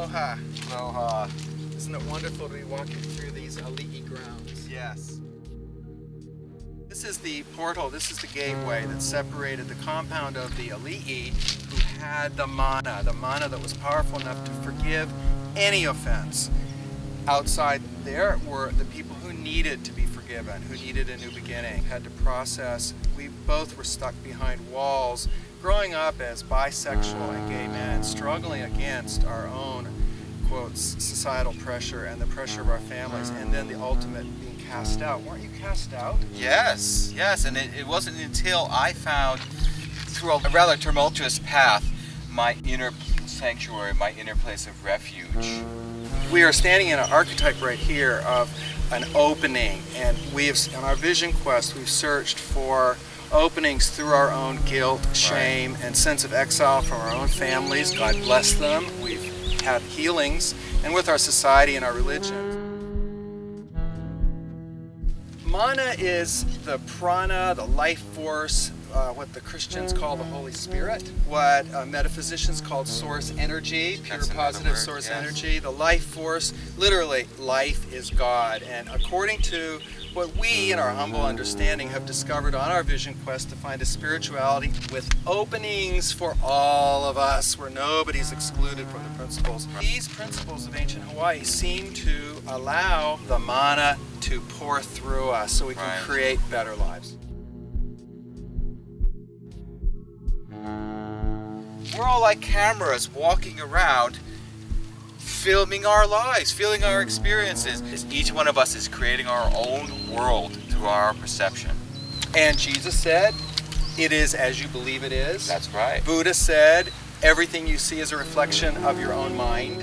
Aloha. Aloha. Isn't it wonderful to be walking through these ali'i grounds? Yes. This is the portal, this is the gateway that separated the compound of the ali'i, who had the mana that was powerful enough to forgive any offense. Outside there were the people who needed to be forgiven, who needed a new beginning, had to process. We both were stuck behind walls, growing up as bisexual and gay men, struggling against our own, quotes, societal pressure and the pressure of our families, and then the ultimate being cast out. Weren't you cast out? Yes, yes, and it wasn't until I found, through a rather tumultuous path, my inner sanctuary, my inner place of refuge. We are standing in an archetype right here of an opening, and on our vision quest we've searched for openings through our own guilt, shame, and sense of exile from our own families. God bless them. We've had healings, and with our society and our religion. Mana is the prana, the life force, what the Christians call the Holy Spirit, what metaphysicians call source energy, pure positive source energy, the life force. Literally, life is God. And according to what we, in our humble understanding, have discovered on our vision quest to find a spirituality with openings for all of us, where nobody's excluded from the principles. These principles of ancient Hawaii seem to allow the mana to pour through us so we can create better lives. We're all like cameras walking around, filming our lives, feeling our experiences. Each one of us is creating our own world through our perception. And Jesus said, it is as you believe it is. That's right. Buddha said, everything you see is a reflection of your own mind.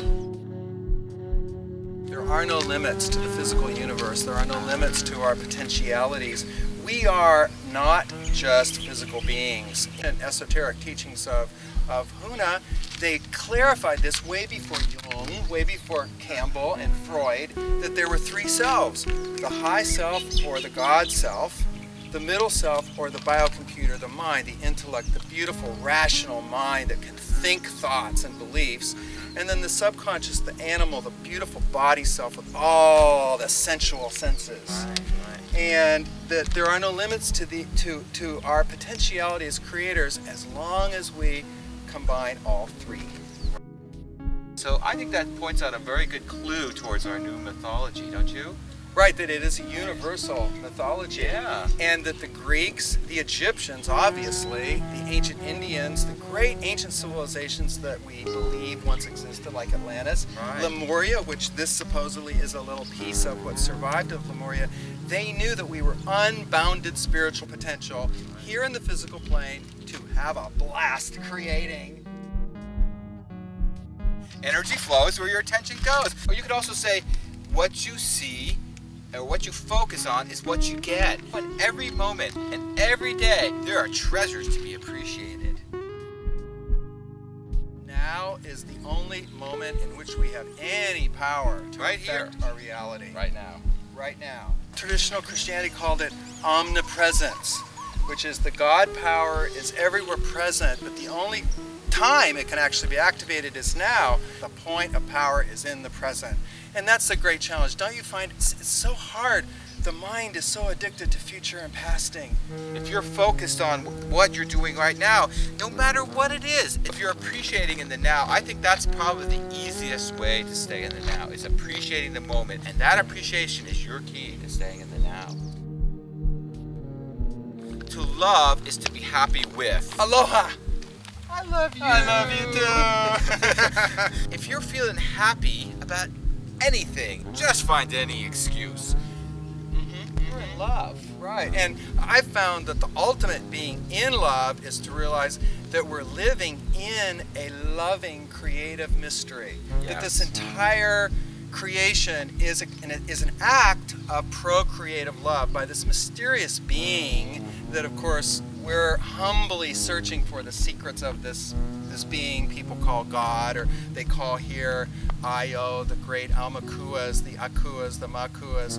There are no limits to the physical universe. There are no limits to our potentialities. We are not just physical beings. In esoteric teachings of Huna, they clarified this way before Jung, way before Campbell and Freud, that there were three selves: the high self, or the God self, the middle self, or the biocomputer, the mind, the intellect, the beautiful rational mind that can think thoughts and beliefs, and then the subconscious, the animal, the beautiful body self with all the sensual senses. And that there are no limits to our potentiality as creators as long as we combine all three. So I think that points out a very good clue towards our new mythology, don't you? Right, that it is a universal mythology. Yeah. And that the Greeks, the Egyptians, obviously, the ancient Indians, the great ancient civilizations that we believe once existed, like Atlantis, Lemuria, which this supposedly is a little piece of what survived of Lemuria, they knew that we were unbounded spiritual potential here in the physical plane to have a blast creating. Energy flows where your attention goes. Or you could also say, what you see or what you focus on is what you get. In every moment and every day, there are treasures to be appreciated. Now is the only moment in which we have any power to affect our reality. Right now. Right now. Traditional Christianity called it omnipresence, which is the God power is everywhere present, but the only time it can actually be activated is now. The point of power is in the present. And that's the great challenge. Don't you find it's so hard? The mind is so addicted to future and pasting. If you're focused on what you're doing right now, no matter what it is, if you're appreciating in the now, I think that's probably the easiest way to stay in the now, is appreciating the moment. And that appreciation is your key to staying in the now. To love is to be happy with. Aloha! I love you. I love you too. If you're feeling happy about anything, just find any excuse. You're in love. Right, and I've found that the ultimate being in love is to realize that we're living in a loving, creative mystery. Yes. That this entire creation is an act of procreative love by this mysterious being that, of course, we're humbly searching for the secrets of this being people call God, or they call here Io, the great Aumakuas, the Akuas, the Makuas.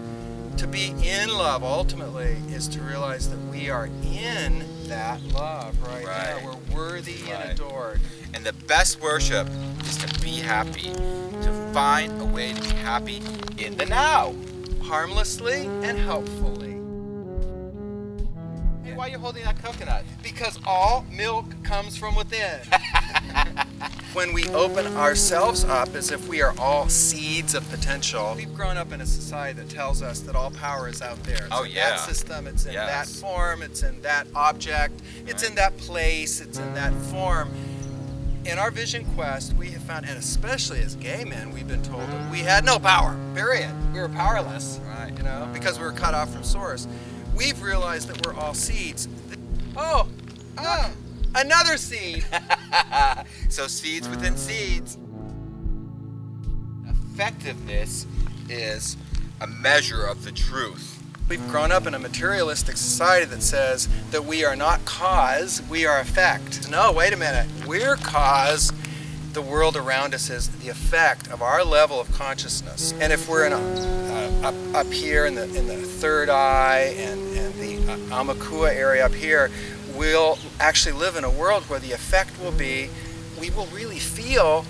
To be in love, ultimately, is to realize that we are in that love right now. We're worthy and adored. And the best worship is to be happy, to find a way to be happy in the now. Harmlessly and helpfully. Hey, why are you holding that coconut? Because all milk comes from within. When we open ourselves up as if we are all seeds of potential, we've grown up in a society that tells us that all power is out there. It's in that system, it's in that form, it's in that object, it's in that place, it's in that form. In our vision quest, we have found, and especially as gay men, we've been told that we had no power, period. We were powerless, Right. you know, because we were cut off from source. We've realized that we're all seeds. Oh, another seed. So seeds within seeds. Effectiveness is a measure of the truth. We've grown up in a materialistic society that says that we are not cause, we are effect. No, wait a minute. We're cause. The world around us is the effect of our level of consciousness. And if we're in up here in the third eye and the Amakua area up here, we'll actually live in a world where the effect will be, we will really feel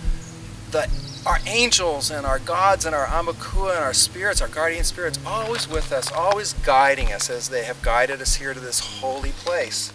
that our angels and our gods and our Amakua and our spirits, our guardian spirits, always with us, always guiding us as they have guided us here to this holy place.